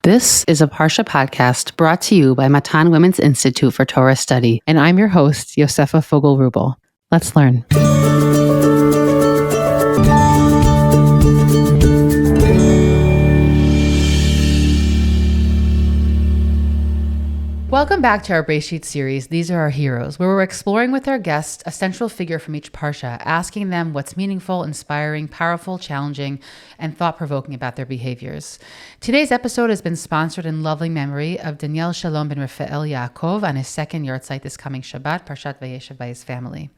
This is a Parsha podcast brought to you by Matan Women's Institute for Torah Study, and I'm your host, Yosefa Fogel-Rubel. Let's learn. Welcome back to our Breishit series, These Are Our Heroes, where we're exploring with our guests a central figure from each Parsha, asking them what's meaningful, inspiring, powerful, challenging, and thought-provoking about their behaviors. Today's episode has been sponsored in loving memory of Daniel Shalom ben Rafael Yaakov on his second yahrzeit this coming Shabbat, Parshat Vayeshev, by his family.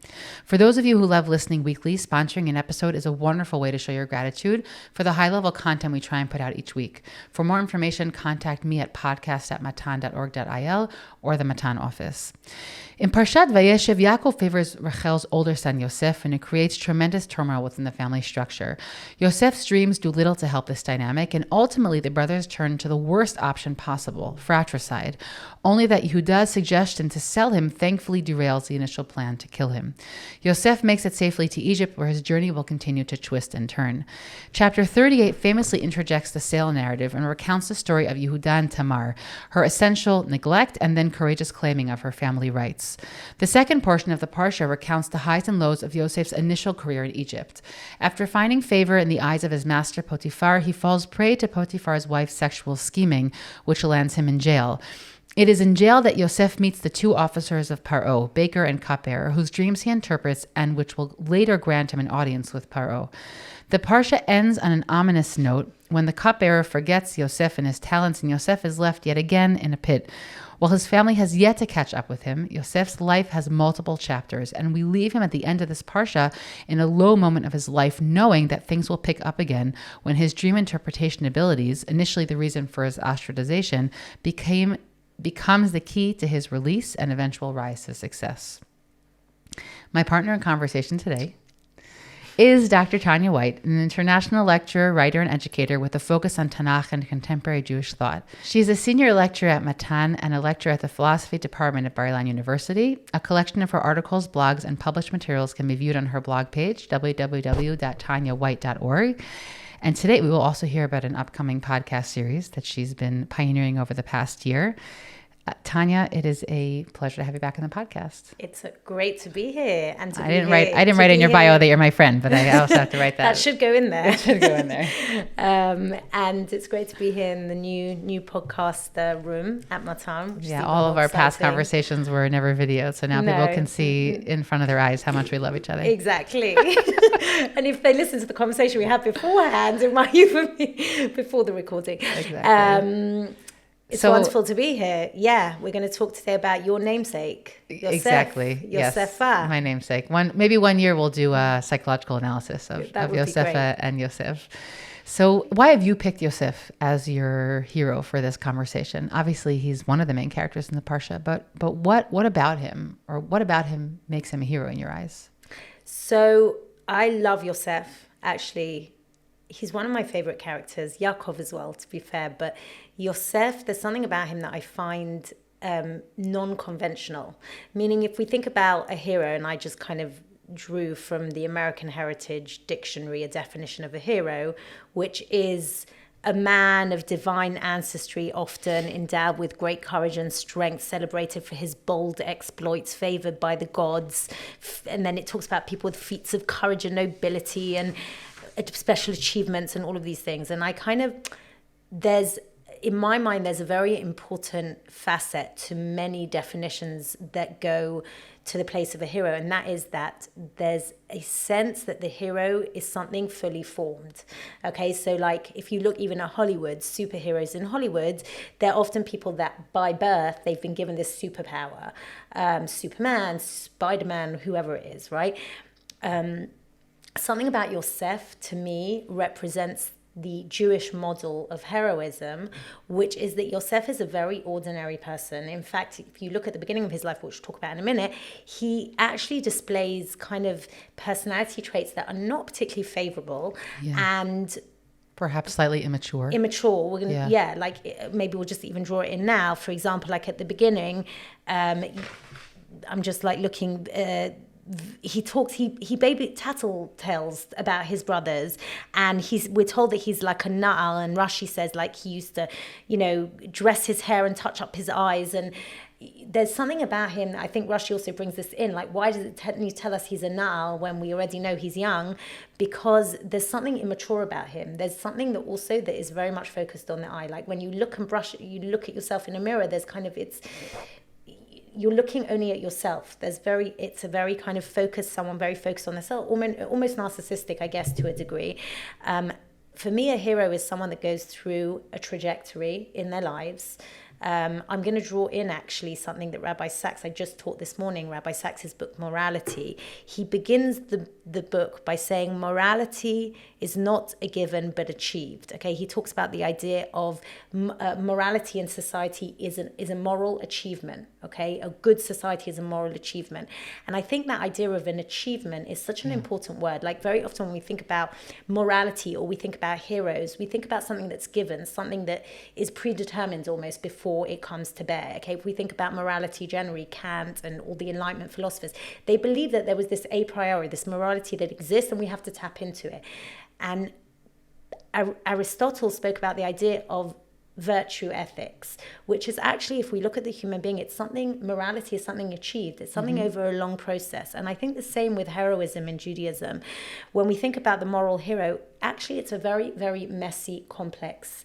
For those of you who love listening weekly, sponsoring an episode is a wonderful way to show your gratitude for the high-level content we try and put out each week. For more information, contact me at podcast@matan.org.il or the Matan office. In Parshat Vayeshev, Yaakov favors Rachel's older son Yosef, and it creates tremendous turmoil within the family structure. Yosef's dreams do little to help this dynamic, and ultimately the brothers turn to the worst option possible, fratricide. Only that Yehuda's suggestion to sell him thankfully derails the initial plan to kill him. Yosef makes it safely to Egypt, where his journey will continue to twist and turn. Chapter 38 famously interjects the sale narrative and recounts the story of Yehuda and Tamar, her essential neglect and then courageous claiming of her family rights. The second portion of the Parsha recounts the highs and lows of Yosef's initial career in Egypt. After finding favor in the eyes of his master Potiphar, he falls prey to Potiphar's wife's sexual scheming, which lands him in jail. It is in jail that Yosef meets the two officers of Paro, baker and cupbearer, whose dreams he interprets and which will later grant him an audience with Paro. The Parsha ends on an ominous note when the cupbearer forgets Yosef and his talents, and Yosef is left yet again in a pit. While his family has yet to catch up with him, Yosef's life has multiple chapters, and we leave him at the end of this Parsha in a low moment of his life, knowing that things will pick up again when his dream interpretation abilities, initially the reason for his ostracization, becomes the key to his release and eventual rise to success. My partner in conversation today is Dr. Tanya White, an international lecturer, writer, and educator with a focus on Tanakh and contemporary Jewish thought. She is a senior lecturer at Matan and a lecturer at the philosophy department at Bar-Ilan University. A collection of her articles, blogs, and published materials can be viewed on her blog page, www.tanyawhite.org. And today we will also hear about an upcoming podcast series that she's been pioneering over the past year. Tanya, it is a pleasure to have you back on the podcast. It's great to be here. And I didn't write in your bio that you're my friend, but I also have to write that. That should go in there. It should go in there. And it's great to be here in the new podcast room at Matan. Yeah, all of our past conversations were never videoed, so now people can see in front of their eyes how much we love each other. Exactly. And if they listen to the conversation we had beforehand, it might even be before the recording. Exactly. It's wonderful to be here. Yeah, we're going to talk today about your namesake, Yosef. Exactly. Yosefa. Yes, my namesake. Maybe one year we'll do a psychological analysis of Yosefa and Yosef. So why have you picked Yosef as your hero for this conversation? Obviously, he's one of the main characters in the Parsha, but what about him, or what about him makes him a hero in your eyes? So I love Yosef, actually. He's one of my favorite characters, Yaakov as well, to be fair. But Yosef, there's something about him that I find non-conventional. Meaning, if we think about a hero, and I just kind of drew from the American Heritage Dictionary a definition of a hero, which is a man of divine ancestry, often endowed with great courage and strength, celebrated for his bold exploits, favored by the gods. And then it talks about people with feats of courage and nobility and special achievements and all of these things. And in my mind, there's a very important facet to many definitions that go to the place of a hero. And that is that there's a sense that the hero is something fully formed. Okay, so like if you look even at Hollywood, superheroes in Hollywood, they're often people that by birth, they've been given this superpower. Superman, Spider-Man, whoever it is, right? Something about Yosef, to me, represents the Jewish model of heroism, which is that Yosef is a very ordinary person. In fact, if you look at the beginning of his life, which we'll talk about in a minute, he actually displays kind of personality traits that are not particularly favorable and perhaps slightly immature. We're gonna, maybe we'll just even draw it in now. For example, like at the beginning, I'm just like looking. he baby tattletales about his brothers, and we're told that he's like a na'al, and Rashi says like he used to, dress his hair and touch up his eyes, and there's something about him. I think Rashi also brings this in, like, why does it tell us he's a na'al when we already know he's young? Because there's something immature about him. There's something that is very much focused on the eye. Like when you look at yourself in a mirror, there's kind of, you're looking only at yourself. It's a very kind of someone very focused on themselves, almost narcissistic, I guess, to a degree. For me, a hero is someone that goes through a trajectory in their lives. I'm going to draw in actually something that Rabbi Sachs, I just taught this morning, Rabbi Sachs's book, Morality. He begins the book by saying morality is not a given but achieved. Okay, he talks about the idea of morality in society is a moral achievement. Okay, a good society is a moral achievement. And I think that idea of an achievement is such an important word. Like very often when we think about morality or we think about heroes, we think about something that's given, something that is predetermined almost before it comes to bear. Okay, if we think about morality generally, Kant and all the Enlightenment philosophers, they believe that there was this a priori, this morality that exists, and we have to tap into it. And Aristotle spoke about the idea of virtue ethics, which is actually, if we look at the human being, morality is something achieved. It's something over a long process. And I think the same with heroism in Judaism. When we think about the moral hero, actually it's a very, very messy, complex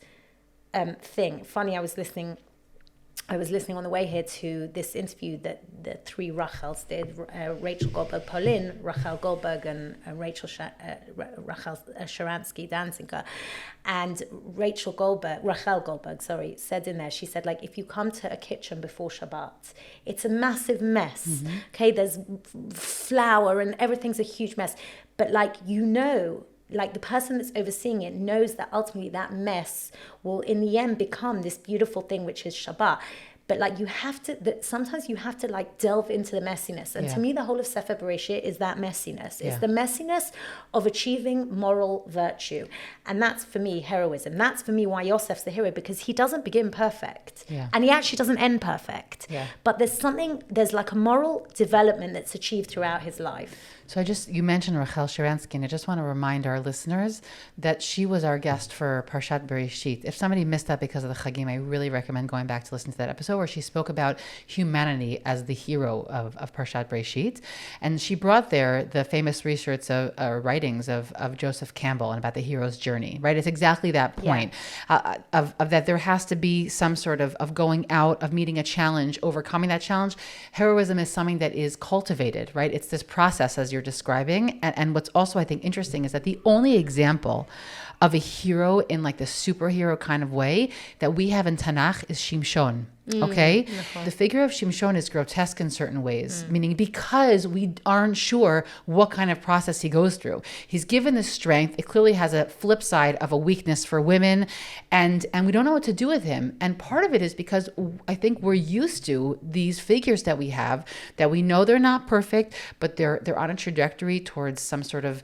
thing. Funny, I was listening on the way here to this interview that the three Rachels did, Rachel Goldberg Polin, Rachel Goldberg, and Rachel Sharansky Danziger. And Rachel Goldberg, said in there, she said, like, if you come to a kitchen before Shabbat, it's a massive mess. Okay, there's flour and everything's a huge mess. But like the person that's overseeing it knows that ultimately that mess will in the end become this beautiful thing, which is Shabbat. But like sometimes you have to like delve into the messiness. And to me, the whole of Sefer Breishit is that messiness. It's the messiness of achieving moral virtue. And that's for me heroism. That's for me why Yosef's the hero, because he doesn't begin perfect. And he actually doesn't end perfect. But there's like a moral development that's achieved throughout his life. So you mentioned Rachel Sharansky, and I just want to remind our listeners that she was our guest for Parshat Breishit. If somebody missed that because of the Chagim, I really recommend going back to listen to that episode where she spoke about humanity as the hero of Parshat Breishit. And she brought there the famous writings of Joseph Campbell and about the hero's journey, right? It's exactly that point of that there has to be some sort of going out, of meeting a challenge, overcoming that challenge. Heroism is something that is cultivated, right? It's this process, as you're describing. And what's also, I think, interesting is that the only example of a hero in like the superhero kind of way that we have in Tanakh is Shimshon. Okay? The figure of Shimshon is grotesque in certain ways, meaning because we aren't sure what kind of process he goes through. He's given the strength. It clearly has a flip side of a weakness for women, and we don't know what to do with him. And part of it is because I think we're used to these figures that we have, that we know they're not perfect, but they're on a trajectory towards some sort of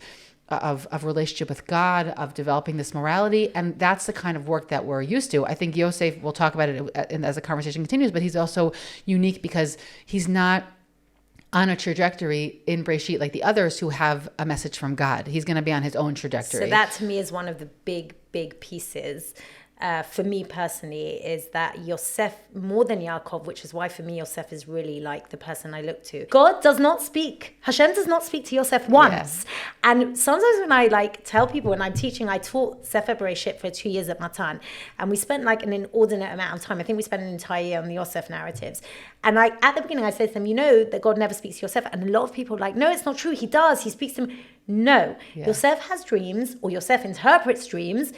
relationship with God, of developing this morality. And that's the kind of work that we're used to. I think Yosef, we'll talk about it as the conversation continues, but he's also unique because he's not on a trajectory in Breishit like the others who have a message from God. He's going to be on his own trajectory. So that to me is one of the big pieces. For me personally, is that Yosef, more than Yaakov, which is why for me Yosef is really like the person I look to. God does not speak. Hashem does not speak to Yosef once. And sometimes when I like tell people, when I'm teaching, I taught Sefer Breishit for 2 years at Matan, and we spent like an inordinate amount of time. I think we spent an entire year on the Yosef narratives. And like at the beginning I said to them, you know that God never speaks to Yosef. And a lot of people are like, no, it's not true. He does. He speaks to him. No. Yosef has dreams, or Yosef interprets dreams,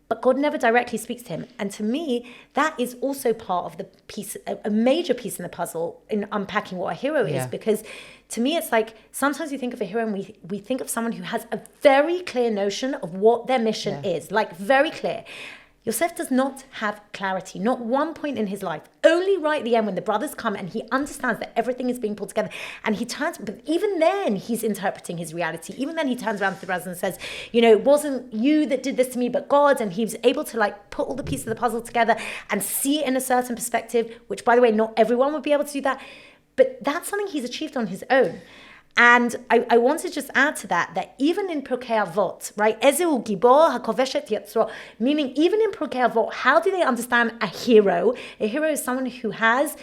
but God never directly speaks to him. And to me, that is also part of the piece, a major piece in the puzzle in unpacking what a hero is. Because to me, it's like, sometimes we think of a hero and we think of someone who has a very clear notion of what their mission is, like very clear. Yosef does not have clarity, not one point in his life. Only right at the end when the brothers come and he understands that everything is being pulled together. And he turns, but even then he's interpreting his reality. Even then he turns around to the brothers and says, you know, it wasn't you that did this to me, but God. And he was able to like put all the pieces of the puzzle together and see it in a certain perspective, which by the way, not everyone would be able to do that. But that's something he's achieved on his own. And I want to just add to that even in Pirkei Avot, right? Ezeu Gibor HaKoveshet Yetzro, meaning even in Pirkei Avot, how do they understand a hero? A hero is someone who has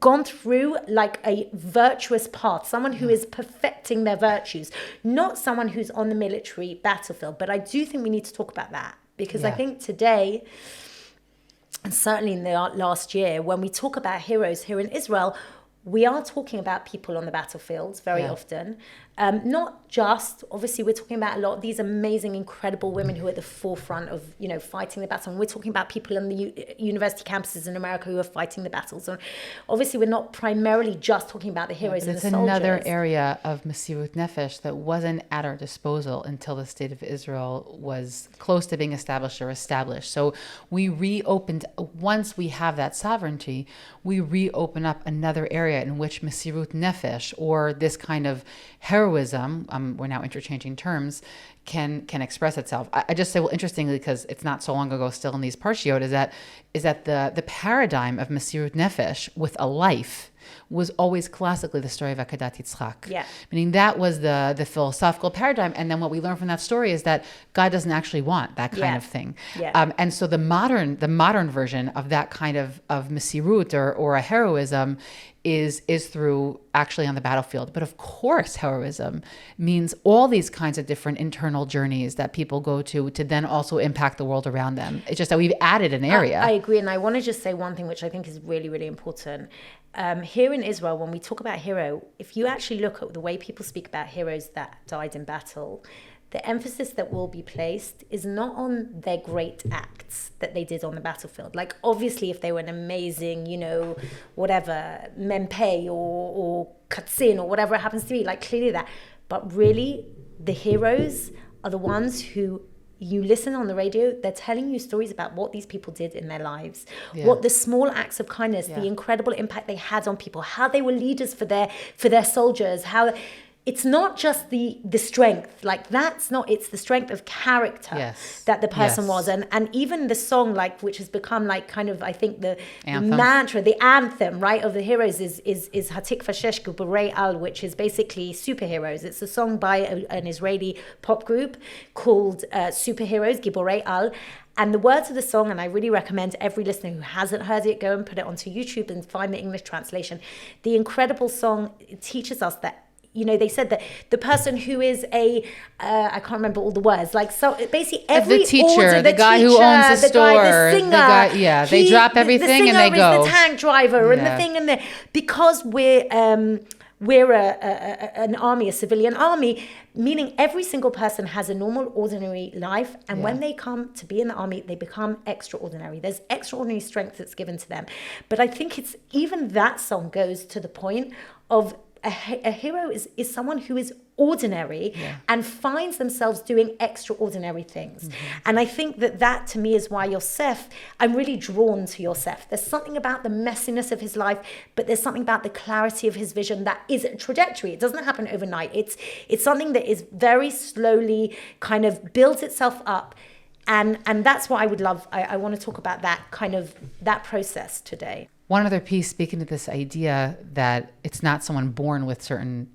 gone through like a virtuous path, someone who is perfecting their virtues, not someone who's on the military battlefield. But I do think we need to talk about that, because I think today, and certainly in the last year, when we talk about heroes here in Israel, we are talking about people on the battlefields very often. Not just, obviously, we're talking about a lot of these amazing, incredible women who are at the forefront of, fighting the battle. And we're talking about people on the university campuses in America who are fighting the battles. So obviously, we're not primarily just talking about the heroes and the soldiers. It's another area of Mesirut Nefesh that wasn't at our disposal until the state of Israel was close to being established or established. So we reopened, once we have that sovereignty, we reopen up another area in which Mesirut Nefesh, or this kind of heroism, we're now interchanging terms, can express itself. I just say, well, interestingly, because it's not so long ago still in these Parshiot, is that the paradigm of Mesirut Nefesh with a life was always classically the story of Akedat Yitzchak. Yeah. Meaning that was the philosophical paradigm. And then what we learn from that story is that God doesn't actually want that kind of thing. Yeah. And so the modern version of that kind of Mesirut or a heroism is through actually on the battlefield. But of course, heroism means all these kinds of different internal journeys that people go to then also impact the world around them. It's just that we've added an area. I agree. And I want to just say one thing, which I think is really, really important. Here in Israel, when we talk about hero, if you actually look at the way people speak about heroes that died in battle, the emphasis that will be placed is not on their great acts that they did on the battlefield. Like, obviously, if they were an amazing, whatever, Mempe or Katzin or whatever it happens to be, like, clearly that. But really, the heroes are the ones who you listen on the radio, they're telling you stories about what these people did in their lives, what the small acts of kindness, the incredible impact they had on people, how they were leaders for their soldiers, how it's not just the strength, like that's not, it's the strength of character that the person was. And even the song, like, which has become like kind of, I think the mantra, the anthem, right, of the heroes is Hatikva Shesh Giborei Al, which is basically superheroes. It's a song by an Israeli pop group called Superheroes, Giborei Al. And the words of the song, and I really recommend every listener who hasn't heard it, go and put it onto YouTube and find the English translation. The incredible song teaches us that, they said that the person who is I can't remember all the words, like, so basically every the teacher, order, the guy who owns the store, the singer, they drop everything and they go. The singer is the tank driver and the thing, and because we're an army, a civilian army, meaning every single person has a normal, ordinary life. And when they come to be in the army, they become extraordinary. There's extraordinary strength that's given to them. But I think it's even that song goes to the point of a hero is someone who is ordinary and finds themselves doing extraordinary things. And I think that to me is why Yosef, I'm really drawn to Yosef. There's something about the messiness of his life, but there's something about the clarity of his vision that is a trajectory. It doesn't happen overnight. It's something that is very slowly kind of builds itself up. And that's what I would love. I want to talk about that process today. One other piece, speaking to this idea that it's not someone born with certain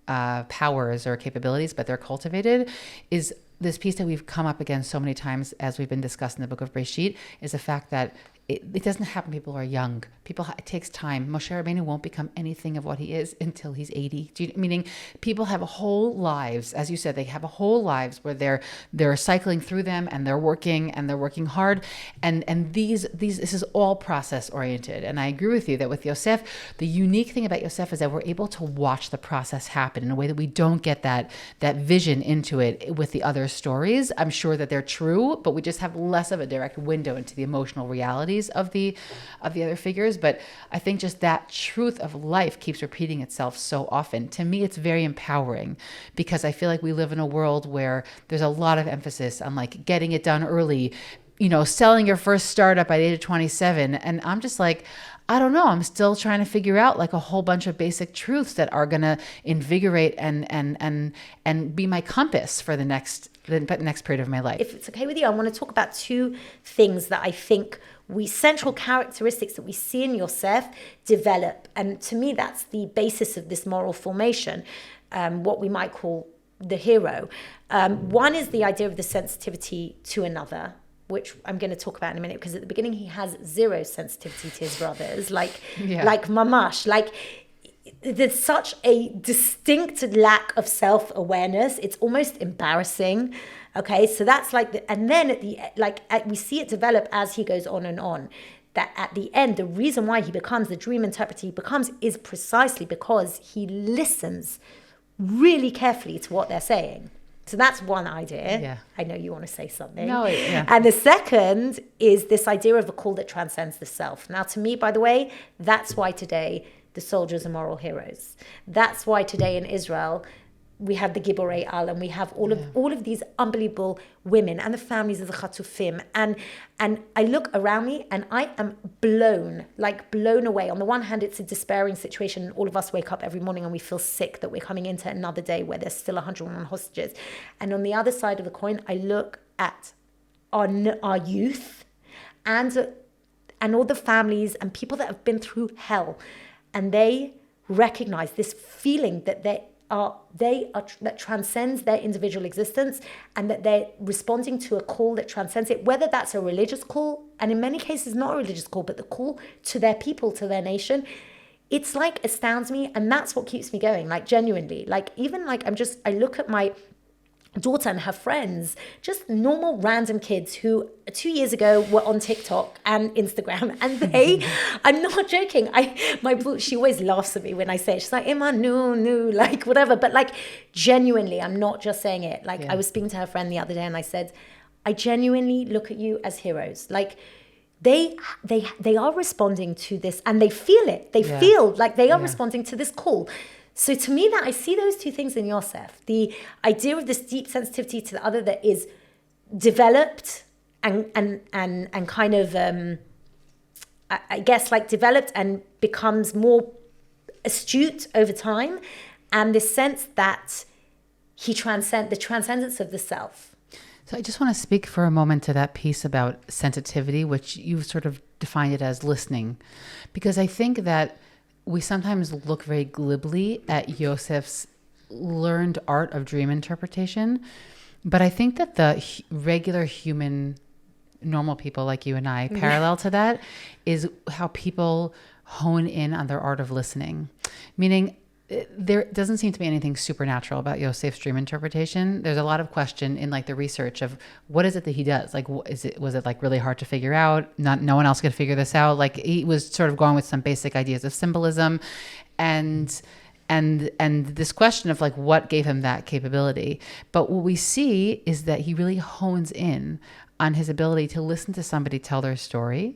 powers or capabilities, but they're cultivated, is this piece that we've come up against so many times as we've been discussing the book of Breishit, is the fact that it doesn't happen people who are young. It takes time. Moshe Rabbeinu won't become anything of what he is until he's 80. Meaning people have whole lives, as you said, they have a whole lives where they're cycling through them and they're working hard. And this is all process oriented. And I agree with you that with Yosef, the unique thing about Yosef is that we're able to watch the process happen in a way that we don't get that vision into it with the other stories. I'm sure that they're true, but we just have less of a direct window into the emotional realities of the other figures. But I think just that truth of life keeps repeating itself so often. To me, it's very empowering because I feel like we live in a world where there's a lot of emphasis on like getting it done early, selling your first startup at the age of 27. And I'm just like, I don't know. I'm still trying to figure out like a whole bunch of basic truths that are going to invigorate and be my compass for the next period of my life. If it's okay with you, I want to talk about two things that I think central characteristics that we see in Yosef develop. And to me, that's the basis of this moral formation, what we might call the hero. One is the idea of the sensitivity to another, which I'm going to talk about in a minute, because at the beginning he has zero sensitivity to his brothers, like mamash, like there's such a distinct lack of self-awareness. It's almost embarrassing. Okay, so that's like, and then we see it develop as he goes on and on. That at the end, the reason why he becomes the dream interpreter is precisely because he listens really carefully to what they're saying. So that's one idea. Yeah. I know you want to say something. No, yeah. And the second is this idea of a call that transcends the self. Now, to me, by the way, that's why today the soldiers are moral heroes. That's why today in Israel we have the Giborei Al, and we have all of these unbelievable women and the families of the Chatufim. And I look around me and I am blown away. On the one hand, it's a despairing situation, and all of us wake up every morning and we feel sick that we're coming into another day where there's still 101 hostages. And on the other side of the coin, I look at our youth and all the families and people that have been through hell, and they recognize this feeling that that transcends their individual existence, and that they're responding to a call that transcends it, whether that's a religious call, and in many cases not a religious call, but the call to their people, to their nation. It's like astounds me, and that's what keeps me going, like genuinely. Like even like I look at my daughter and her friends, just normal random kids who 2 years ago were on TikTok and Instagram, and I'm not joking, she always laughs at me when I say it. She's like, Emma, no, like whatever, but like genuinely, I'm not just saying it. Like I was speaking to her friend the other day and I said, I genuinely look at you as heroes. Like they are responding to this, and they feel it. They feel like they are responding to this call. So to me, that I see those two things in Yosef, the idea of this deep sensitivity to the other that is developed and kind of, I guess, like developed and becomes more astute over time, and this sense that the transcendence of the self. So I just want to speak for a moment to that piece about sensitivity, which you sort of defined it as listening, because I think that we sometimes look very glibly at Yosef's learned art of dream interpretation. But I think that the regular human, normal people like you and I, parallel to that is how people hone in on their art of listening. Meaning, there doesn't seem to be anything supernatural about Yosef's dream interpretation. There's a lot of question in like the research of what is it that he does? Like, was it like really hard to figure out? No one else could figure this out. Like he was sort of going with some basic ideas of symbolism, and this question of like what gave him that capability. But what we see is that he really hones in on his ability to listen to somebody tell their story,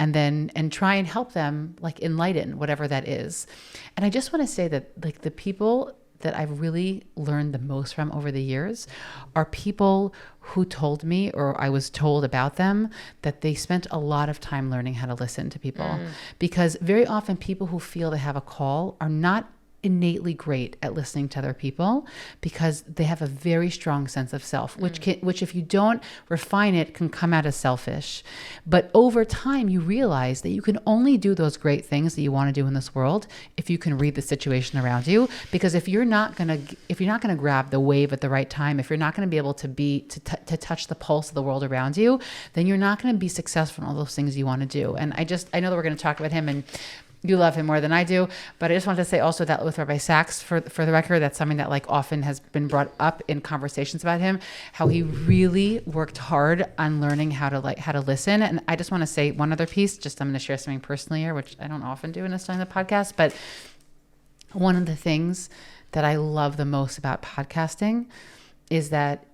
and try and help them like enlighten whatever that is. And I just want to say that like the people that I've really learned the most from over the years are people who told me, or I was told about them, that they spent a lot of time learning how to listen to people. Because very often people who feel they have a call are not innately great at listening to other people, because they have a very strong sense of self, which if you don't refine it, can come out as selfish. But over time, you realize that you can only do those great things that you want to do in this world if you can read the situation around you. Because if you're not gonna grab the wave at the right time, if you're not gonna be able to touch the pulse of the world around you, then you're not gonna be successful in all those things you want to do. And I know that we're gonna talk about him, and you love him more than I do, but I just wanted to say also that with Rabbi Sachs, for the record, that's something that like often has been brought up in conversations about him, how he really worked hard on learning how to listen. And I just want to say one other piece, I'm going to share something personally here, which I don't often do in this time of the podcast, but one of the things that I love the most about podcasting is that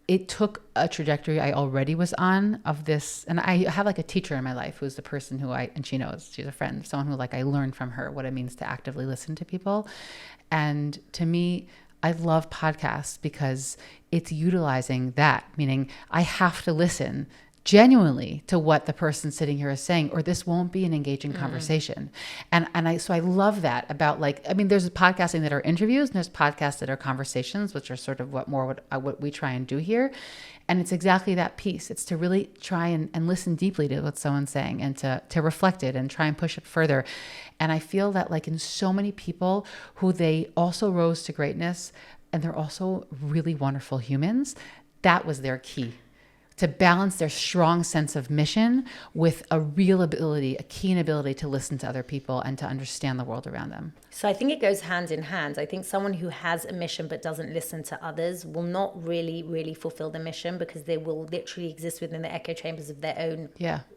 it took a trajectory I already was on of this. And I have like a teacher in my life who's the person and she knows, she's a friend, someone who like I learned from her what it means to actively listen to people. And to me, I love podcasts because it's utilizing that, meaning I have to listen genuinely to what the person sitting here is saying, or this won't be an engaging conversation. And I love that about there's podcasting that are interviews, and there's podcasts that are conversations, which are sort of what we try and do here. And it's exactly that piece. It's to really try and listen deeply to what someone's saying and to reflect it and try and push it further. And I feel that like in so many people who they also rose to greatness and they're also really wonderful humans, that was their key. To balance their strong sense of mission with a real ability, a keen ability to listen to other people and to understand the world around them. So I think it goes hand in hand. I think someone who has a mission but doesn't listen to others will not really fulfill the mission, because they will literally exist within the echo chambers of their own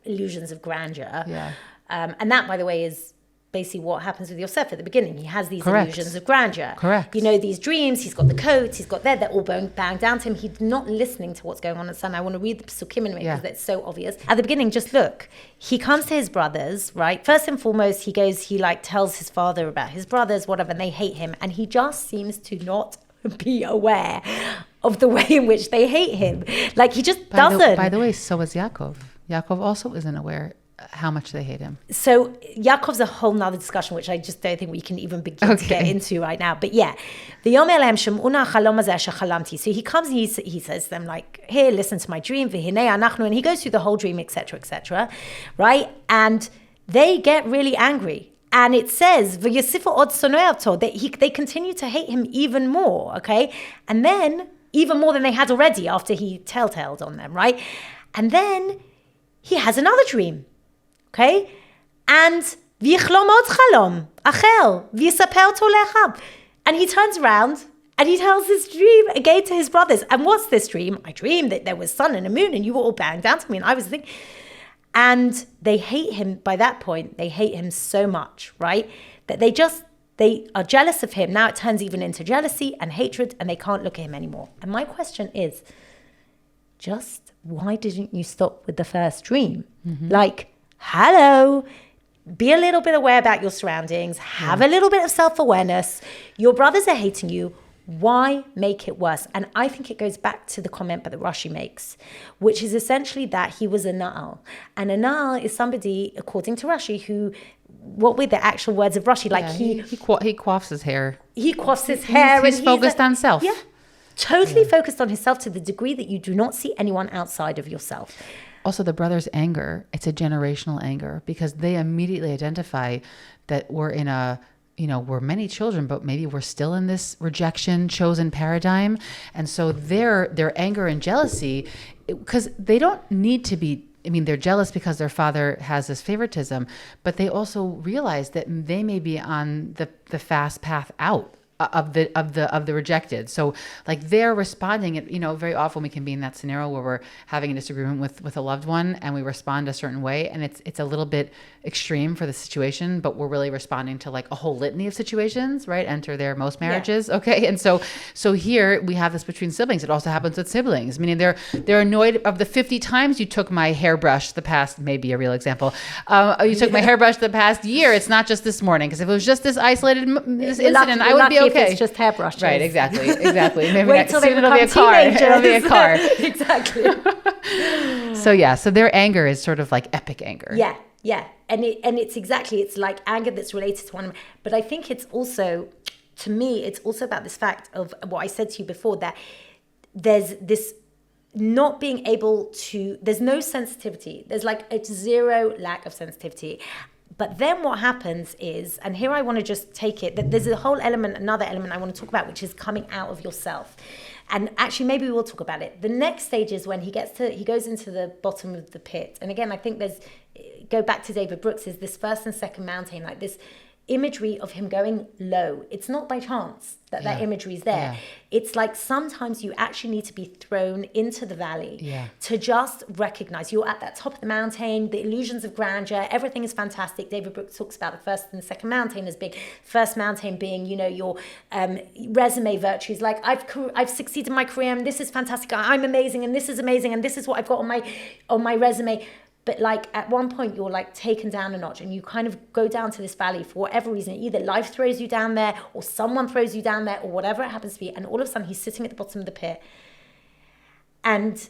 illusions of grandeur. Yeah. And that, by the way, is basically what happens with Yosef at the beginning. He has these Correct. illusions of grandeur. Correct. You know, these dreams, he's got the coats, he's got they're all bowing down to him. He's not listening to what's going on inside. I want to read the Pesukim in a minute because it's so obvious. At the beginning, just look. He comes to his brothers, right? First and foremost, he tells his father about his brothers, whatever, and they hate him. And he just seems to not be aware of the way in which they hate him. Like, he just doesn't. By the way, so is Yaakov. Yaakov also isn't aware how much they hate him. So Yaakov's a whole nother discussion, which I just don't think we can even begin to get into right now. But yeah, so he comes and he says to them, like, here, listen to my dream, and he goes through the whole dream, etc., right? And they get really angry. And it says, that they continue to hate him even more, okay? And then, even more than they had already after he telltaled on them, right? And then he has another dream. Okay? And and he turns around and he tells his dream again to his brothers. And what's this dream? I dreamed that there was sun and a moon and you were all bowing down to me. And I was thinking, and they hate him by that point. They hate him so much, right? That they are jealous of him. Now it turns even into jealousy and hatred, and they can't look at him anymore. And my question is, just why didn't you stop with the first dream? Mm-hmm. Like, hello, be a little bit aware about your surroundings, have a little bit of self-awareness. Your brothers are hating you. Why make it worse? And I think it goes back to the comment that Rashi makes, which is essentially that he was a na'al. And a na'al is somebody, according to Rashi, who, what were the actual words of Rashi? Like he coiffs his hair. He coiffs his hair. He's focused on self. Yeah, totally focused on himself to the degree that you do not see anyone outside of yourself. Also, the brothers' anger, it's a generational anger, because they immediately identify that we're in we're many children, but maybe we're still in this rejection, chosen paradigm. And so their anger and jealousy, because they don't need to be, they're jealous because their father has this favoritism, but they also realize that they may be on the fast path out of the rejected. So like they're responding, very often we can be in that scenario where we're having a disagreement with a loved one and we respond a certain way, and it's a little bit extreme for the situation, but we're really responding to like a whole litany of situations, right? Enter there most marriages. Okay. And so here we have this between siblings. It also happens with siblings, meaning they're annoyed of the 50 times you took my hairbrush the past, maybe a real example. You took my hairbrush the past year. It's not just this morning. Because if it was just this isolated incident, I would be okay. If it's just hairbrushes. Right, exactly. Maybe Wait till it'll be a car. It'll be a car. Exactly. So their anger is sort of like epic anger. Yeah. And it's like anger that's related to one another. But I think it's also, to me, it's also about this fact of what I said to you before, that there's this not being able to, there's no sensitivity. There's like a zero lack of sensitivity. But then what happens is, and here I want to just take it, that there's a whole element, another element I want to talk about, which is coming out of yourself. And actually, maybe we'll talk about it. The next stage is when he goes into the bottom of the pit. And again, I think go back to David Brooks, is this first and second mountain, like this imagery of him going low. It's not by chance that imagery is there. Yeah. It's like sometimes you actually need to be thrown into the valley to just recognize you're at that top of the mountain, the illusions of grandeur, everything is fantastic. David Brooks talks about the first and the second mountain as big. First mountain being, your resume virtues, like I've succeeded in my career and this is fantastic. I'm amazing and this is amazing and this is what I've got on my resume. But like at one point you're like taken down a notch and you kind of go down to this valley for whatever reason. Either life throws you down there or someone throws you down there or whatever it happens to be. And all of a sudden he's sitting at the bottom of the pit and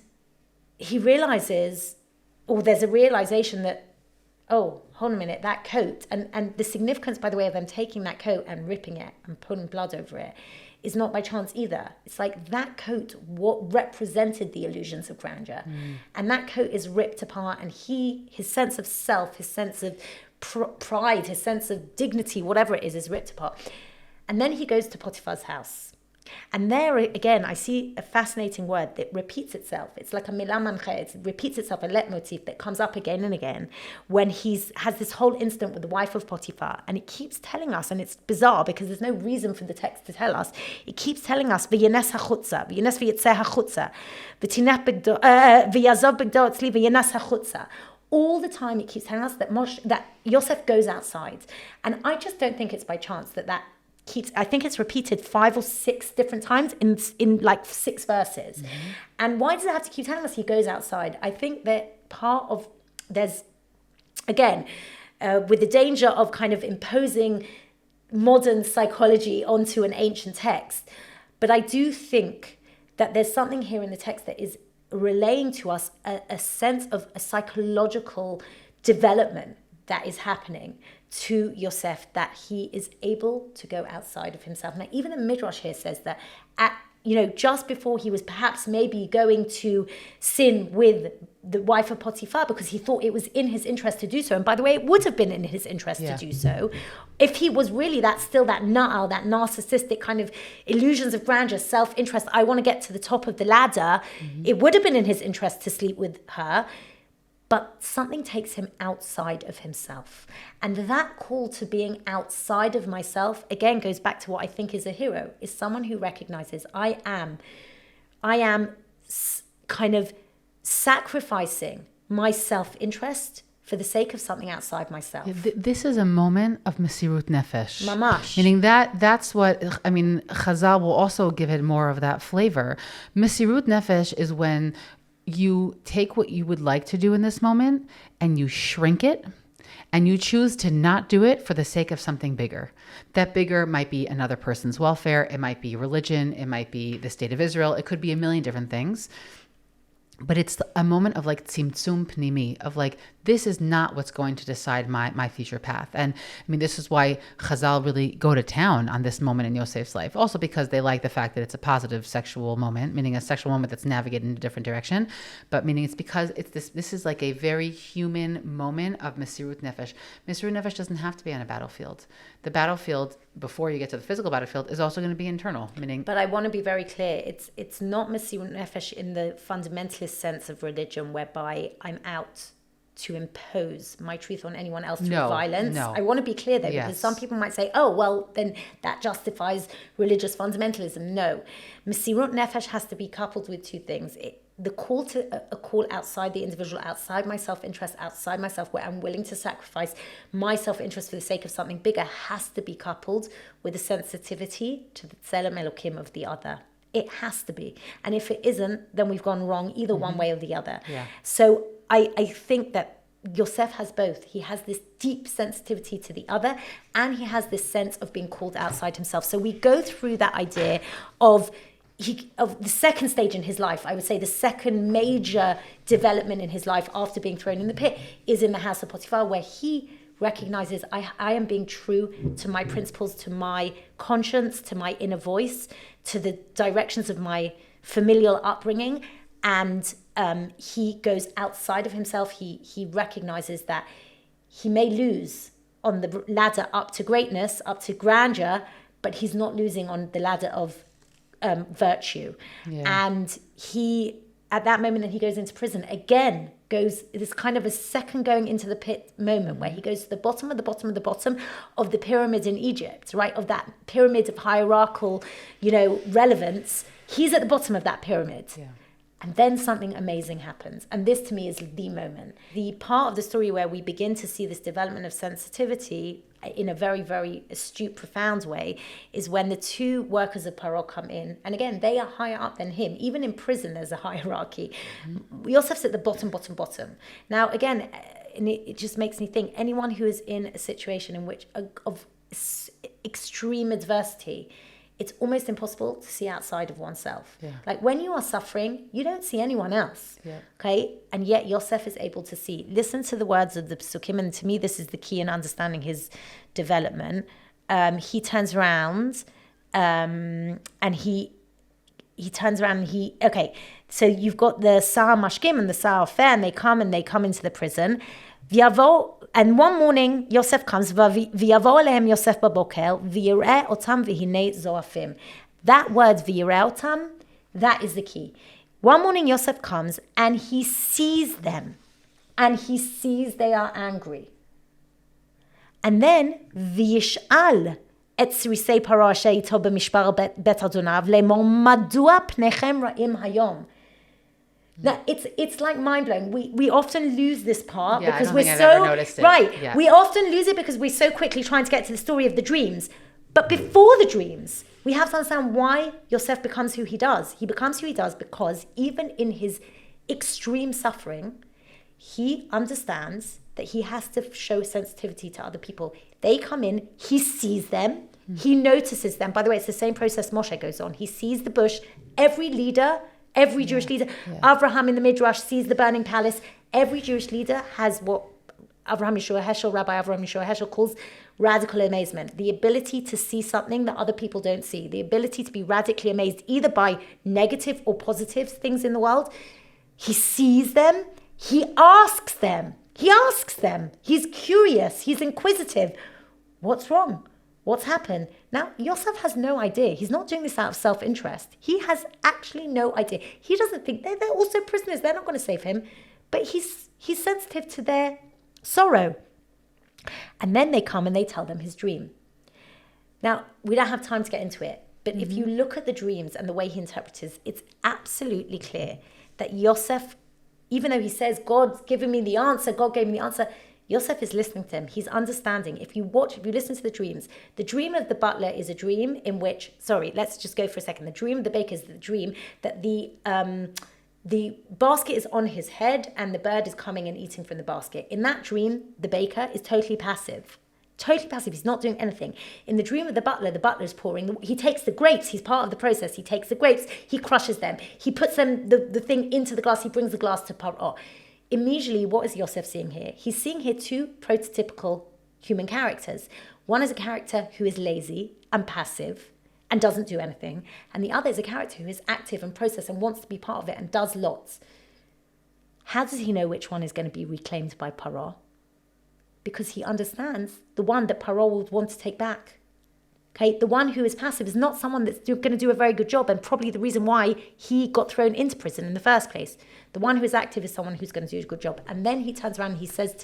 he realizes, or there's a realization that oh, hold on a minute, that coat, and the significance, by the way, of them taking that coat and ripping it and putting blood over it is not by chance either. It's like that coat, what represented the illusions of grandeur. And that coat is ripped apart, and his sense of self, his sense of pride, his sense of dignity, whatever it is ripped apart. And then he goes to Potiphar's house. And there again, I see a fascinating word that repeats itself. It's like a milah mancha. It repeats itself, a leitmotif that comes up again and again when has this whole incident with the wife of Potiphar. And it keeps telling us, and it's bizarre because there's no reason for the text to tell us. It keeps telling us, v'yenes hachutza, v'yenes v'yitzeh hachutza, v'tinach v'yazov b'gdo etzli v'yenes hachutza. All the time it keeps telling us that Yosef goes outside. And I just don't think it's by chance that I think it's repeated 5 or 6 different times in like 6 verses. And why does it have to keep telling us he goes outside? I think that there's again, with the danger of kind of imposing modern psychology onto an ancient text, but I do think that there's something here in the text that is relaying to us a sense of a psychological development that is happening to Yosef, that he is able to go outside of himself. Now, even the Midrash here says that just before he was perhaps maybe going to sin with the wife of Potiphar because he thought it was in his interest to do so. And by the way, it would have been in his interest to do so. If he was really that na'al, that narcissistic kind of illusions of grandeur, self-interest, I want to get to the top of the ladder, it would have been in his interest to sleep with her. But something takes him outside of himself. And that call to being outside of myself, again, goes back to what I think is a hero, is someone who recognizes I am kind of sacrificing my self-interest for the sake of something outside myself. This is a moment of mesirut nefesh. Mamash. Meaning that's what, Chazal will also give it more of that flavor. Mesirut nefesh is when you take what you would like to do in this moment and you shrink it and you choose to not do it for the sake of something bigger. That bigger might be another person's welfare. It might be religion. It might be the state of Israel. It could be a million different things. But it's a moment of like tzimtzum pnimi, of like, this is not what's going to decide my future path. And this is why Chazal really go to town on this moment in Yosef's life. Also because they like the fact that it's a positive sexual moment, meaning a sexual moment that's navigated in a different direction. But meaning it's because this is like a very human moment of mesirut nefesh. Mesirut nefesh doesn't have to be on a battlefield. The battlefield, before you get to the physical battlefield, is also going to be internal. But I want to be very clear. It's not mesirut nefesh in the fundamentalist sense of religion, whereby I'm out to impose my truth on anyone else through violence. No. I want to be clear there, because some people might say, oh, well, then that justifies religious fundamentalism. No. Mesirut nefesh has to be coupled with 2 things. The call to a call outside the individual, outside my self-interest, outside myself, where I'm willing to sacrifice my self-interest for the sake of something bigger, has to be coupled with a sensitivity to the tzelem Elokim of the other. It has to be. And if it isn't, then we've gone wrong either one way or the other. Yeah. So I think that Yosef has both. He has this deep sensitivity to the other, and he has this sense of being called outside himself. So we go through that idea of the second stage in his life. I would say the second major development in his life after being thrown in the pit is in the house of Potiphar, where he recognizes I am being true to my principles, to my conscience, to my inner voice, to the directions of my familial upbringing. And he goes outside of himself. He recognizes that he may lose on the ladder up to greatness, up to grandeur, but he's not losing on the ladder of virtue. Yeah. And he, at that moment that he goes into prison, again goes this kind of a second going into the pit moment, where he goes to the bottom of the bottom of the bottom of the pyramid in Egypt, right? Of that pyramid of hierarchical, relevance. He's at the bottom of that pyramid. Yeah. And then something amazing happens. And this to me is the moment. The part of the story where we begin to see this development of sensitivity in a very, very astute, profound way is when the 2 workers of Paro come in. And again, they are higher up than him. Even in prison, there's a hierarchy. Yosef's at the bottom. Now, again, and it just makes me think, anyone who is in a situation in which of extreme adversity it's almost impossible to see outside of oneself. Yeah. Like when you are suffering, you don't see anyone else. Yeah. Okay? And yet Yosef is able to see. Listen to the words of the Psukim, and to me this is the key in understanding his development. He turns around and he turns around and okay, so you've got the Sa'ar Mashkim and the Sa'ar Fair, and they come into the prison. And one morning, Yosef comes, V'yavo alehem Yosef baboker, v'yireh otam v'hinei zoafim. That word, v'yireh otam, that is the key. One morning, Yosef comes, and he sees them, and he sees they are angry. And then, v'yish'al et srisei Parshay ito b'mishpar bet adonav, le'mor madua pnechem ra'im hayom. Now, it's like mind-blowing. We often lose this part because we're so... Right. Yeah. We often lose it because we're so quickly trying to get to the story of the dreams. But before the dreams, we have to understand why Yosef becomes who he does. He becomes who he does because even in his extreme suffering, he understands that he has to show sensitivity to other people. They come in, he sees them, he notices them. By the way, it's the same process Moshe goes on. He sees the bush. Every Jewish leader, Abraham in the Midrash sees the burning palace. Every Jewish leader has what Rabbi Avraham Yeshua Heschel calls radical amazement. The ability to see something that other people don't see. The ability to be radically amazed either by negative or positive things in the world. He sees them. He asks them. He's curious. He's inquisitive. What's wrong? What's happened? Now, Yosef has no idea. He's not doing this out of self-interest. He has actually no idea. He doesn't think they're also prisoners. They're not going to save him. But he's sensitive to their sorrow. And then they come and they tell them his dream. Now, we don't have time to get into it. But if you look at the dreams and the way he interprets it, it's absolutely clear that Yosef, even though he says, God's given me the answer, God gave me the answer, Yosef is listening to him. He's understanding. If you listen to the dream of the butler is a dream in which, let's just go for a second. The dream of the baker is the dream that the basket is on his head and the bird is coming and eating from the basket. In that dream, the baker is totally passive. He's not doing anything. In the dream of the butler is pouring. He takes the grapes. He's part of the process. He takes the grapes. He crushes them. He puts them, the thing into the glass. He brings the glass to Paro. Immediately, what is Yosef seeing here? He's seeing here two prototypical human characters. One is a character who is lazy and passive and doesn't do anything. And the other is a character who is active and process and wants to be part of it and does lots. How does he know which one is going to be reclaimed by Paro? Because he understands the one that Paro would want to take back. Okay, the one who is passive is not someone that's going to do a very good job and probably the reason why he got thrown into prison in the first place. The one who is active is someone who's going to do a good job. And then he turns around and he says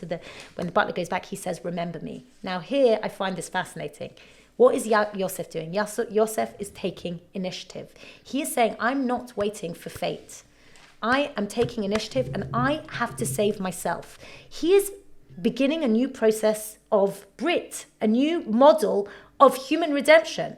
when the butler goes back, he says, remember me. Now here, I find this fascinating. What is Yosef doing? Yosef is taking initiative. He is saying, I'm not waiting for fate. I am taking initiative and I have to save myself. He is beginning a new process of Brit, a new model of human redemption.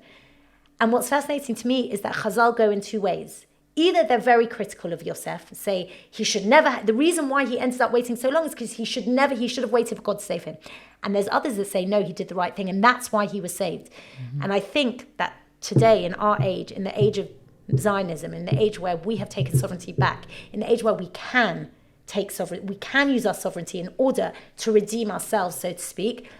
And what's fascinating to me is that Chazal go in two ways. Either they're very critical of Yosef, say he should never, the reason why he ended up waiting so long is because he should have waited for God to save him. And there's others that say, no, he did the right thing and that's why he was saved. And I think that today in our age, in the age of Zionism, in the age where we have taken sovereignty back, in the age where we can use our sovereignty in order to redeem ourselves, so to speak.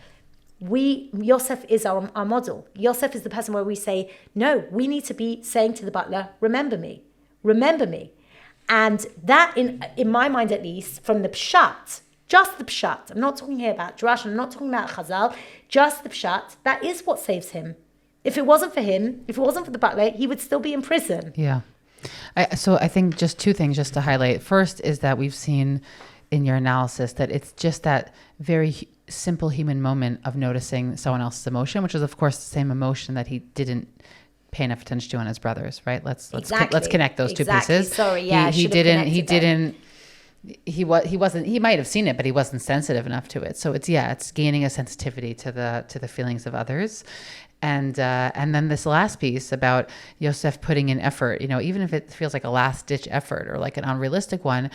Yosef is our model. Yosef is the person where we say, no, we need to be saying to the butler, remember me. And that, in my mind at least, from the pshat, just the pshat, I'm not talking here about Drash, I'm not talking about Chazal, just the pshat, that is what saves him. If it wasn't for him, if it wasn't for the butler, he would still be in prison. Yeah. So I think just two things just to highlight. First is that we've seen in your analysis that it's just that very simple human moment of noticing someone else's emotion, which is of course the same emotion that he didn't pay enough attention to on his brothers, right? Let's connect those two pieces. Sorry, yeah. He might have seen it, but he wasn't sensitive enough to it. So it's gaining a sensitivity to the feelings of others. And then this last piece about Yosef putting in effort, even if it feels like a last ditch effort or like an unrealistic one,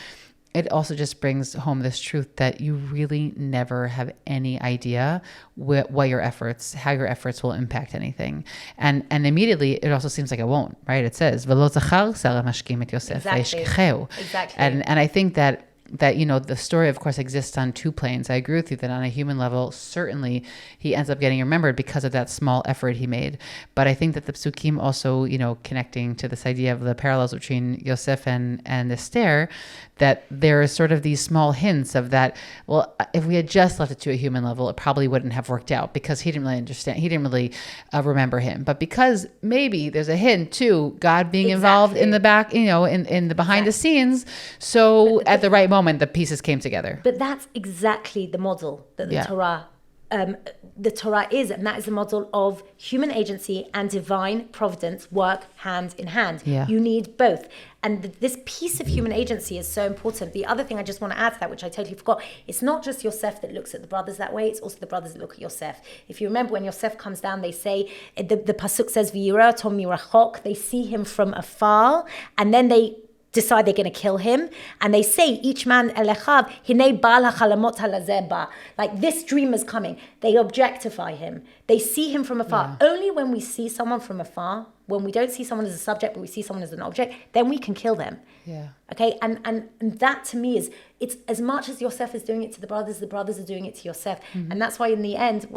it also just brings home this truth that you really never have any idea how your efforts will impact anything. And immediately it also seems like it won't, right? It says, "V'lo zachar Sarah mashkim et Yosef v'yishkecheu." Exactly. And I think that the story, of course, exists on two planes. I agree with you that on a human level, certainly he ends up getting remembered because of that small effort he made. But I think that the psukim also, connecting to this idea of the parallels between Yosef and Esther, that there is sort of these small hints of that, well, if we had just left it to a human level, it probably wouldn't have worked out because he didn't really understand. He didn't really remember him. But because maybe there's a hint to God being involved in the back, in the behind the scenes. So at the right moment, the pieces came together. But that's exactly the model that the Torah is, and that is the model of human agency and divine providence work hand in hand. Yeah. You need both. And this piece of human agency is so important. The other thing I just want to add to that, which I totally forgot, it's not just Yosef that looks at the brothers that way, it's also the brothers that look at Yosef. If you remember when Yosef comes down, they say, the pasuk says, V'yira tom mirachok, they see him from afar, and then they decide they're going to kill him, and they say, each man elechav hinei bal hachalamot halazeba, like this dream is coming. They objectify him. They see him from afar. Only when we see someone from afar, when we don't see someone as a subject, but we see someone as an object, then we can kill them. Yeah. Okay, and that to me it's as much as Yosef is doing it to the brothers are doing it to Yosef. Mm-hmm. And that's why in the end,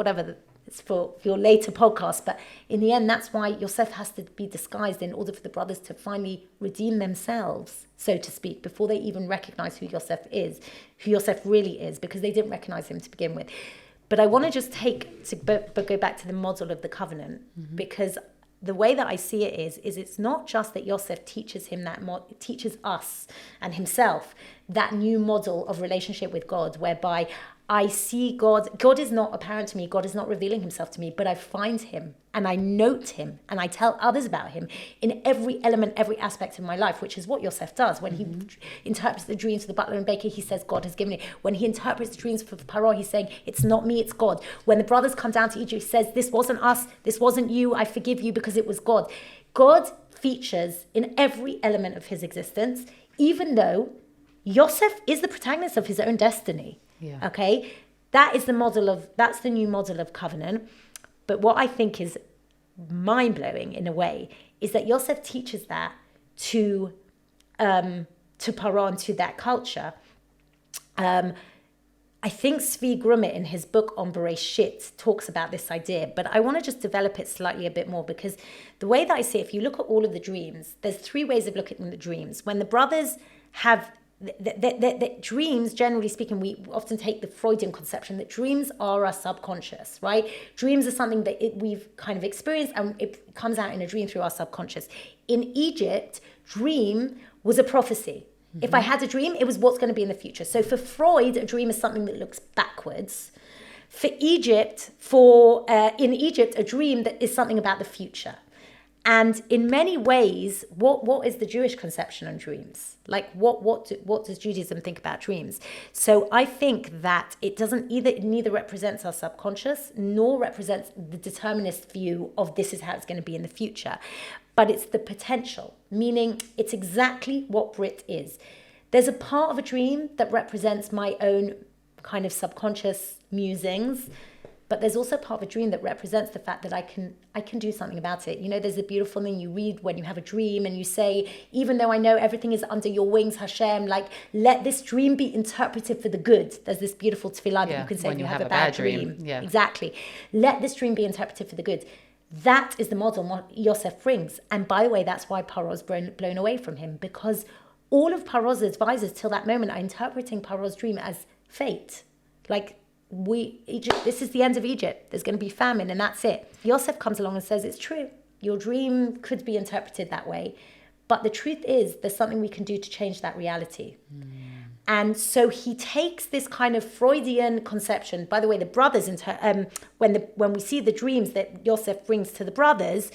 it's for your later podcast, but in the end, that's why Yosef has to be disguised in order for the brothers to finally redeem themselves, so to speak, before they even recognize who Yosef really is, because they didn't recognize him to begin with. But I want to just go back to the model of the covenant, because the way that I see it is it's not just that Yosef teaches him teaches us and himself that new model of relationship with God, whereby I see God. God is not apparent to me. God is not revealing himself to me, but I find him and I note him and I tell others about him in every element, every aspect of my life, which is what Yosef does. When he interprets the dreams for the butler and baker, he says, God has given it. When he interprets the dreams for Paro, he's saying, it's not me, it's God. When the brothers come down to Egypt, he says, this wasn't us, this wasn't you, I forgive you because it was God. God features in every element of his existence, even though Yosef is the protagonist of his own destiny. Yeah. Okay, that's the new model of covenant. But what I think is mind-blowing in a way is that Yosef teaches that to Paro and to that culture. I think Zvi Grummet in his book on Breishit talks about this idea, but I want to just develop it slightly a bit more, because the way that I see it, if you look at all of the dreams, there's three ways of looking at the dreams. When the brothers have the dreams, generally speaking, we often take the Freudian conception that dreams are our subconscious, right? Dreams are something that we've kind of experienced, and it comes out in a dream through our subconscious. In Egypt, dream was a prophecy. If I had a dream, it was what's going to be in the future. So for Freud, a dream is something that looks backwards. In Egypt, a dream that is something about the future. And in many ways, what is the Jewish conception on dreams? Like, what does Judaism think about dreams? So I think that it neither represents our subconscious nor represents the determinist view of this is how it's going to be in the future. But it's the potential, meaning it's exactly what Brit is. There's a part of a dream that represents my own kind of subconscious musings, but there's also part of a dream that represents the fact that I can do something about it. You know, there's a beautiful thing you read when you have a dream and you say, even though I know everything is under your wings, Hashem, like, let this dream be interpreted for the good. There's this beautiful tefillah that you can say when you have a bad dream. Yeah. Exactly. Let this dream be interpreted for the good. That is the model Yosef brings. And by the way, that's why Paro's blown away from him, because all of Paro's advisors till that moment are interpreting Paro's dream as fate. Like, Egypt, this is the end of Egypt. There's going to be famine, and that's it. Yosef comes along and says, it's true. Your dream could be interpreted that way. But the truth is, there's something we can do to change that reality. And so he takes this kind of Freudian conception. By the way, the brothers, when we see the dreams that Yosef brings to the brothers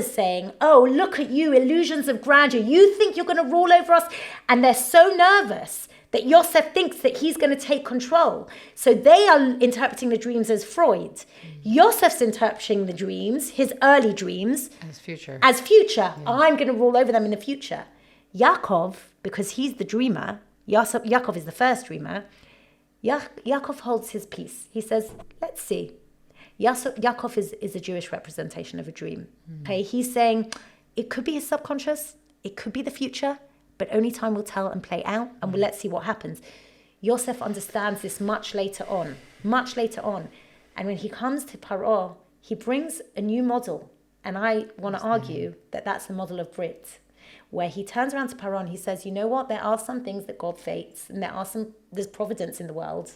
saying, oh, look at you, illusions of grandeur. You think you're going to rule over us? And they're so nervous that Yosef thinks that he's going to take control. So they are interpreting the dreams as Freud. Yosef's interpreting the dreams, his early dreams, as future. Yeah. I'm going to rule over them in the future. Yaakov, because he's the dreamer, Yaakov is the first dreamer. Yaakov holds his peace. He says, let's see. Yaakov is a Jewish representation of a dream. Okay, he's saying it could be his subconscious, it could be the future, but only time will tell and play out, and let's see what happens. Yosef understands this much later on. And when he comes to Paro, he brings a new model. And I want to argue that that's the model of Brit, where he turns around to Paro and he says, you know what, there are some things that God fates, and there's providence in the world,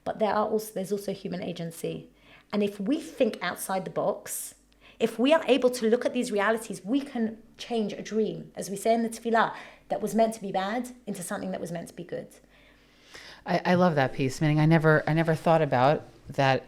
but there's also human agency. And if we think outside the box, if we are able to look at these realities, we can change a dream, as we say in the Tefillah, that was meant to be bad into something that was meant to be good. I love that piece, meaning I never thought about that.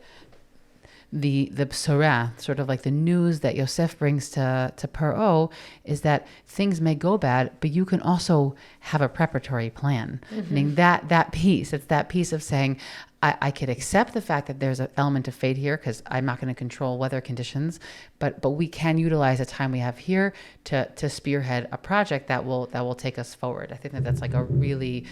The Bsorah, sort of like the news that Yosef brings to Paro, is that things may go bad, but you can also have a preparatory plan. Meaning that piece, it's that piece of saying, I could accept the fact that there's an element of fate here because I'm not going to control weather conditions, but we can utilize the time we have here to spearhead a project that will take us forward. I think that's like a really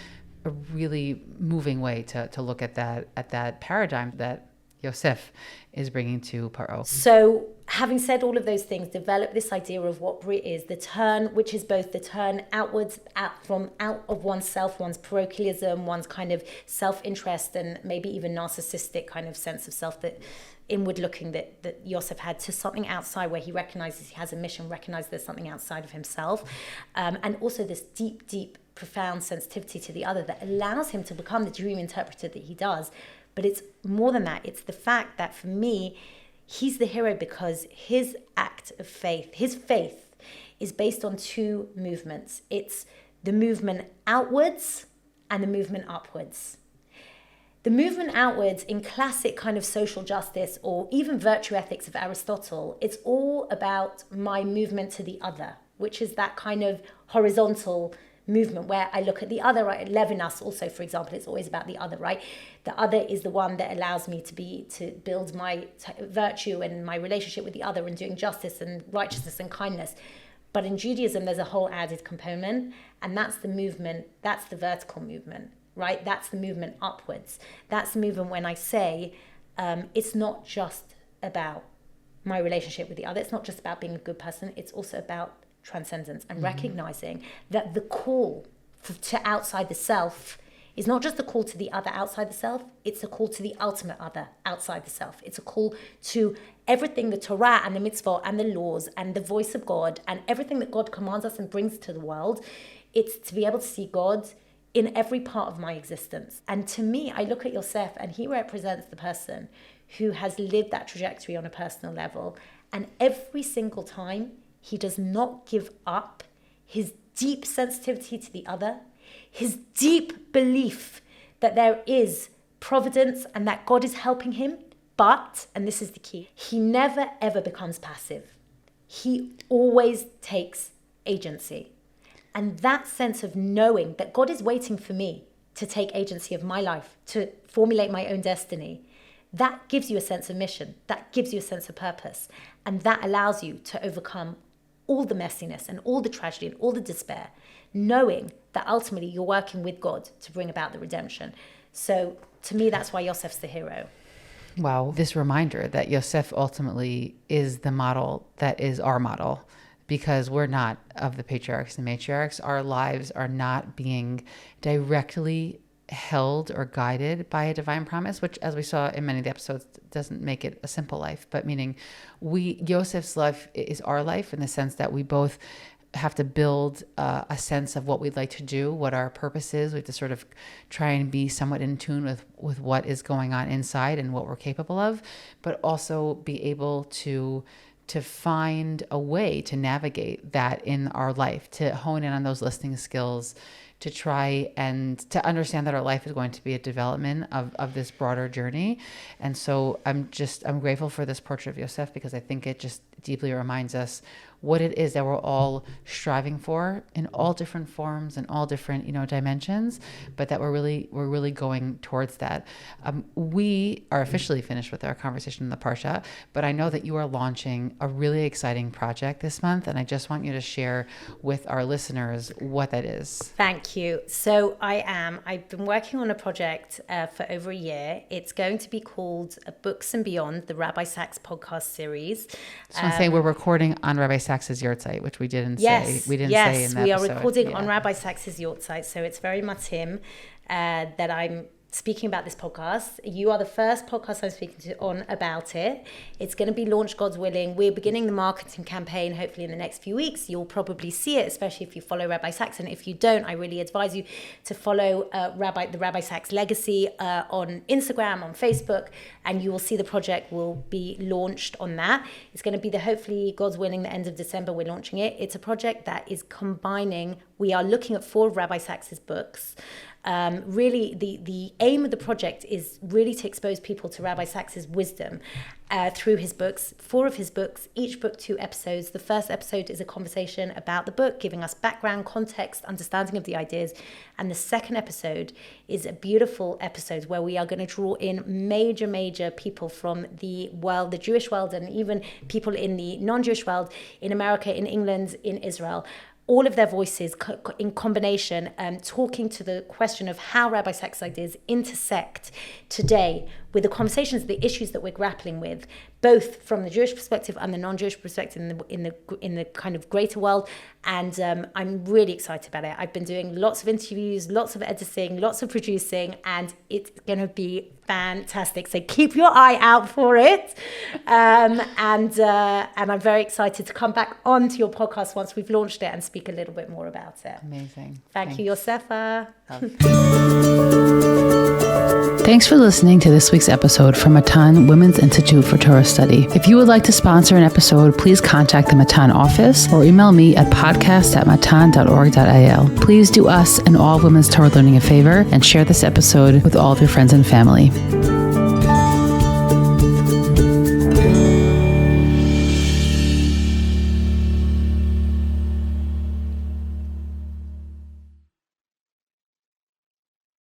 moving way to look at that paradigm that Yosef is bringing to Paro. So, having said all of those things, develop this idea of what Brit is, the turn, which is both the turn outwards, out of oneself, one's parochialism, one's kind of self-interest, and maybe even narcissistic kind of sense of self, that inward looking that Yosef had, to something outside where he recognizes he has a mission, recognizes there's something outside of himself, and also this deep, profound sensitivity to the other that allows him to become the dream interpreter that he does. But it's more than that. It's the fact that for me, he's the hero because his act of faith, his faith, is based on two movements. It's the movement outwards and the movement upwards. The movement outwards in classic kind of social justice or even virtue ethics of Aristotle, it's all about my movement to the other, which is that kind of horizontal movement where I look at the other, right? Levinas also, for example, it's always about the other, right? The other is the one that allows me to build my virtue and my relationship with the other and doing justice and righteousness and kindness. But in Judaism, there's a whole added component, and that's the movement, that's the vertical movement, right? That's the movement upwards. That's the movement when I say it's not just about my relationship with the other. It's not just about being a good person. It's also about transcendence and recognizing that the call to outside the self is not just a call to the other outside the self, it's a call to the ultimate other outside the self. It's a call to everything, the Torah and the mitzvah and the laws and the voice of God and everything that God commands us and brings to the world. It's to be able to see God in every part of my existence. And to me, I look at Yosef and he represents the person who has lived that trajectory on a personal level. And every single time, he does not give up his deep sensitivity to the other, his deep belief that there is providence and that God is helping him. But, and this is the key, he never ever becomes passive. He always takes agency. And that sense of knowing that God is waiting for me to take agency of my life, to formulate my own destiny, that gives you a sense of mission. That gives you a sense of purpose. And that allows you to overcome all the messiness and all the tragedy and all the despair, knowing that ultimately you're working with God to bring about the redemption. So to me, that's why Yosef's the hero. Wow. This reminder that Yosef ultimately is the model that is our model, because we're not of the patriarchs and matriarchs. Our lives are not being directly held or guided by a divine promise, which, as we saw in many of the episodes, doesn't make it a simple life. But meaning Yosef's life is our life in the sense that we both have to build a sense of what we'd like to do, what our purpose is. We have to sort of try and be somewhat in tune with what is going on inside and what we're capable of, but also be able to find a way to navigate that in our life, to hone in on those listening skills, to try and to understand that our life is going to be a development of this broader journey. And so I'm grateful for this portrait of Yosef, because I think it just deeply reminds us what it is that we're all striving for in all different forms and all different, dimensions, but that we're really going towards that. We are officially finished with our conversation in the Parsha, but I know that you are launching a really exciting project this month, and I just want you to share with our listeners what that is. Thank you. So I've been working on a project for over a year. It's going to be called Books and Beyond, the Rabbi Sacks podcast series. So I say we're recording on Rabbi Sacks' Yortzeit, which we didn't say. We didn't say in the we episode. Are recording on Rabbi Sacks' Yortzeit, so it's very much him that I'm speaking about this podcast. You are the first podcast I'm speaking to on about it. It's going to be launched, God's willing. We're beginning the marketing campaign, hopefully in the next few weeks. You'll probably see it, especially if you follow Rabbi Sacks. And if you don't, I really advise you to follow the Rabbi Sacks Legacy on Instagram, on Facebook, and you will see the project will be launched on that. It's going to be hopefully, God's willing, the end of December, we're launching it. It's a project that is combining, we are looking at 4 of Rabbi Sacks' books. Really, the aim of the project is really to expose people to Rabbi Sacks' wisdom through his books. 4 of his books, each book 2 episodes. The first episode is a conversation about the book, giving us background, context, understanding of the ideas. And the second episode is a beautiful episode where we are going to draw in major people from the world, the Jewish world, and even people in the non-Jewish world, in America, in England, in Israel. All of their voices in combination, talking to the question of how Rabbi Sacks' ideas intersect today with the conversations, the issues that we're grappling with, both from the Jewish perspective and the non-Jewish perspective in the kind of greater world. And I'm really excited about it. I've been doing lots of interviews, lots of editing, lots of producing, and it's going to be fantastic. So keep your eye out for it. And I'm very excited to come back onto your podcast once we've launched it and speak a little bit more about it. Amazing. Thank you, Yosefa. Thanks for listening to this week's episode from Matan Women's Institute for Torah Study. If you would like to sponsor an episode, please contact the Matan office or email me at podcast@matan.org.il. Please do us and all women's Torah learning a favor and share this episode with all of your friends and family.